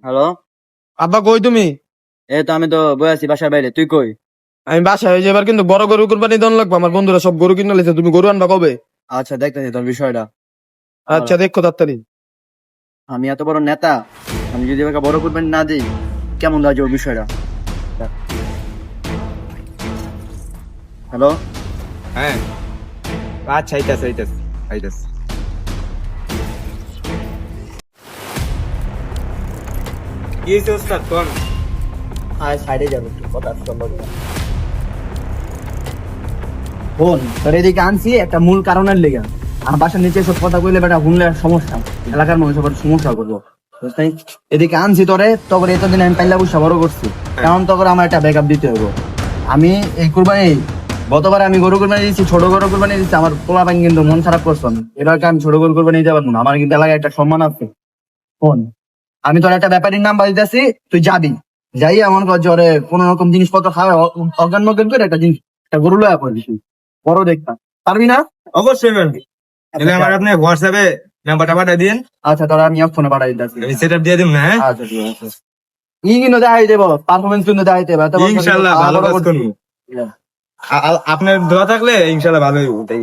Hello. আব্বা কই তুমি? এই তো আমি তো বই আছি বাসার বাইরে, তুই কই? আমি বাসায় হয়ে এবার কিন্তু বড় গরু কুরবানি দেন লাগবে। আমার বন্ধুরা সব গরু কিনে লেছে, তুমি গরু আনবা কবে? আচ্ছা, দেখতেছি তোর বিষয়টা। আচ্ছা দেখো তাড়াতাড়ি। আমি এত বড় নেতা, আমি যদি আমাকে বড় করবেন না দিই, কেমন লাগছে ওর বিষয়টা? হ্যালো। হ্যাঁ, আচ্ছা আইতাছে আইতাছে আইতাছে। কি হয়েছে ওস্তাদ কোন? সাইডে যাবো একটু, কথা সম্ভব না। ফোন তোর এদিকে আনছি একটা মূল কারণের লেগে। আমার বাসার নিচে সব কথা কইলে বেটা শুনলে সমস্যা, এলাকার মানুষ আবার সমস্যা করবো। বুঝলি? এদিকে আনছি তোরে, তখন এতদিন আমি পাইলা বুঝা বড় করছি, কারণ তখন আমার একটা ব্যাকআপ দিতে হবে। আমি এই কুরবানি, গতবার আমি গরু কুরবানি দিচ্ছি, ছোট গরু কুরবানি দিচ্ছি, আমার পোলা পাইন কিন্তু মন খারাপ করছো। এবার আমি ছোট গরু কুরবানি দিতে পারবো না, আমার কিন্তু এলাকায় একটা সম্মান আছে। ফোন, আমি তোর একটা ব্যাপারীর নাম্বার দিতেছি, তুই যাবি, যাই এমন কর জ্বরে কোন রকম জিনিসপত্র খাওয়া অজ্ঞান মজ্ঞান করে একটা জিনিস, একটা গরু লয়া পড়বি, বড় দেখতা পারবি না? অবশ্যই পারবি। তাহলে আমার আপনি হোয়াটসঅ্যাপে নাম্বারটা পাঠিয়ে দিন, আচ্ছা, তোরা আমি ফোনে পাঠাই দিতেছি। আমি সেটআপ দিয়ে দিব না। হ্যাঁ, আচ্ছা ঠিক আছে। ই কিন্তু দেখাই দেবো, পারফরমেন্স কিন্তু দেখাই দেবো। ইনশাআল্লাহ ভালো কাজ করবো। আপনার দোয়া থাকলে ইনশাআল্লাহ ভালোই হবে।